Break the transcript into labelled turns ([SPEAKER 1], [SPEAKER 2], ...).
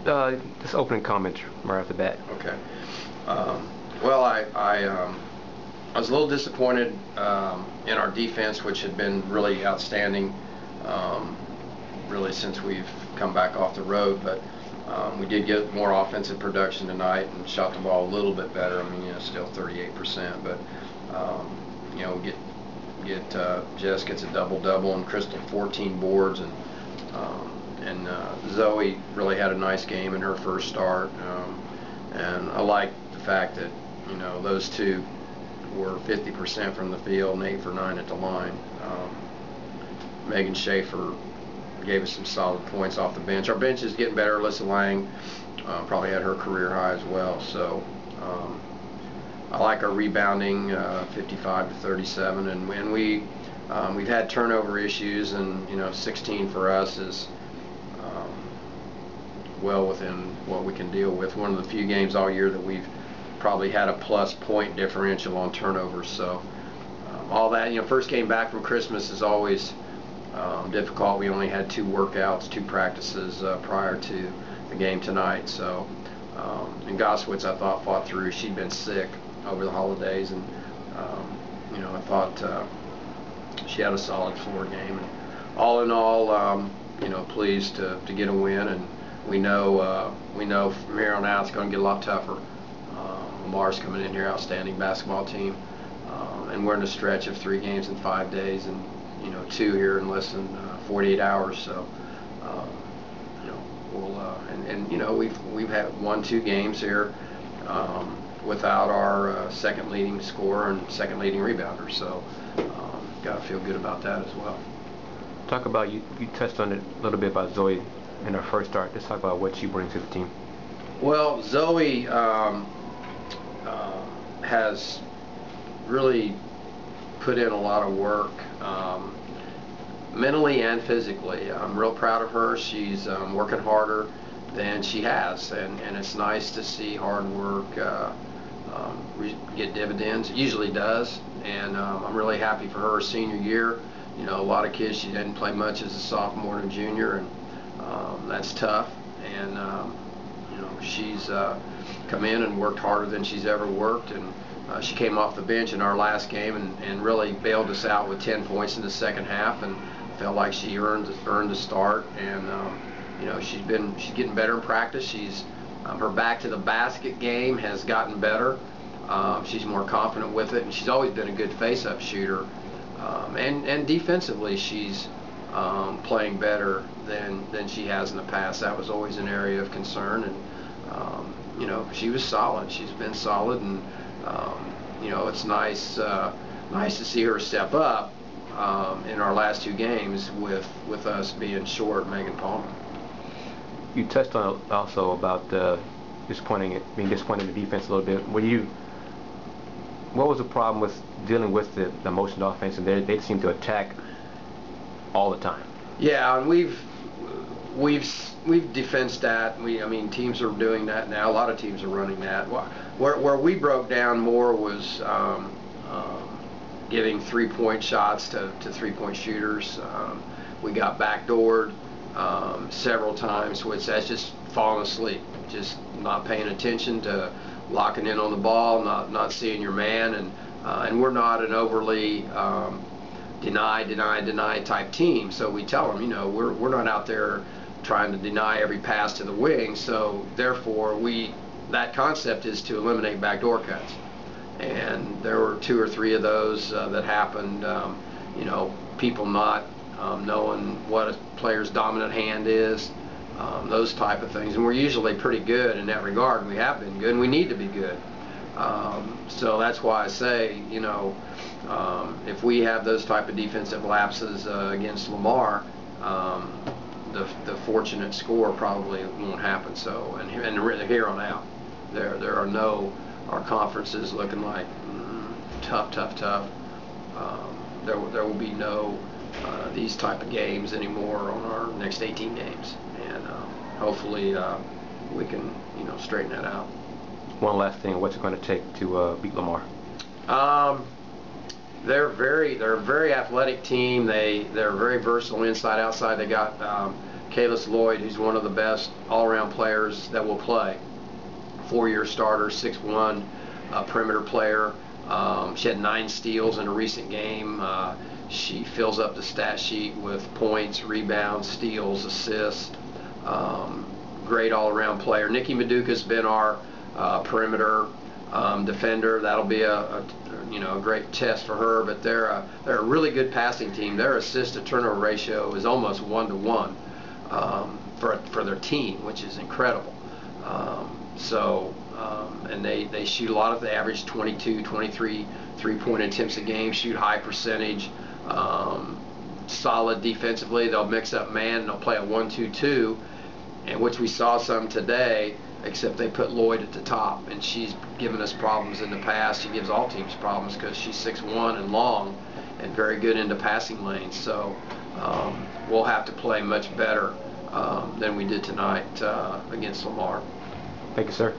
[SPEAKER 1] Just opening comments right off the bat.
[SPEAKER 2] Okay. Well, I was a little disappointed in our defense, which had been really outstanding, really since we've come back off the road. But we did get more offensive production tonight and shot the ball a little bit better. I mean, still 38%, but Jess gets a double-double and Crystal 14 boards, and Zoe really had a nice game in her first start, and I like the fact that those two were 50% from the field and 8 for 9 at the line. Megan Schaefer gave us some solid points off the bench. Our bench is getting better. Alyssa Lang probably had her career high as well. So I like our rebounding, 55 to 37, and we've had turnover issues, and 16 for us is well within what we can deal with. One of the few games all year that we've probably had a plus point differential on turnovers. So all that, first game back from Christmas is always difficult. We only had 2 workouts, 2 practices prior to the game tonight. So and Goswitz, I thought, fought through. She'd been sick over the holidays, and I thought she had a solid floor game. And all in all, pleased to get a win, and we know from here on out it's going to get a lot tougher. Lamar's coming in here, outstanding basketball team, and we're in a stretch of 3 games in 5 days, and 2 here in less than 48 hours. So we've had 1-2 games here without our second leading scorer and second leading rebounder. So got to feel good about that as well.
[SPEAKER 1] Talk about, you touched on it a little bit about Zoe in her first start. Let's talk about what she brings to the team.
[SPEAKER 2] Well, Zoe has really put in a lot of work, mentally and physically. I'm real proud of her. She's working harder than she has, and it's nice to see hard work get dividends. It usually does, and I'm really happy for her senior year. A lot of kids, she didn't play much as a sophomore and junior, and that's tough. And she's come in and worked harder than she's ever worked, and she came off the bench in our last game and really bailed us out with 10 points in the second half, and felt like she earned the start. And she's getting better in practice. She's her back to the basket game has gotten better. She's more confident with it, and she's always been a good face-up shooter. And defensively, she's playing better than she has in the past. That was always an area of concern, and she was solid. She's been solid, and it's nice to see her step up in our last 2 games with us being short Megan Palmer.
[SPEAKER 1] You touched on also about being disappointed in the defense a little bit. What was the problem with dealing with the motion offense, and they seem to attack all the time?
[SPEAKER 2] Yeah, and we've defensed that. I mean, teams are doing that now. A lot of teams are running that. Where we broke down more was giving 3-point shots to 3-point shooters. We got backdoored several times, which that's just falling asleep, just not paying attention to locking in on the ball, not seeing your man, and we're not an overly deny type team. So we tell them, we're not out there trying to deny every pass to the wing. So therefore, that concept is to eliminate backdoor cuts. And there were 2 or 3 of those that happened. People not knowing what a player's dominant hand is, those type of things. And we're usually pretty good in that regard. We have been good, and we need to be good. So that's why I say, if we have those type of defensive lapses against Lamar, the fortunate score probably won't happen. So, and here on out, there are no, our conference is looking like tough. There will be no these type of games anymore on our next 18 games, and hopefully we can straighten that out.
[SPEAKER 1] One last thing, what's it going to take to beat Lamar?
[SPEAKER 2] They're a very athletic team. They're very versatile inside outside. They got Kalis Lloyd, who's one of the best all-around players that will play. 4-year starter, 6'1", perimeter player. She had 9 steals in a recent game. She fills up the stat sheet with points, rebounds, steals, assists. Great all-around player. Nikki Maduka's been our perimeter defender. That'll be a great test for her. But they're a really good passing team. Their assist-to-turnover ratio is almost 1-to-1 for their team, which is incredible. And they shoot a lot of, they average 22, 23 3-point attempts a game, shoot high percentage, solid defensively. They'll mix up man, and they'll play a 1-2-2, and which we saw some today, except they put Lloyd at the top, and she's given us problems in the past. She gives all teams problems because she's 6'1" and long and very good into passing lanes. So we'll have to play much better than we did tonight against Lamar.
[SPEAKER 1] Thank you, sir.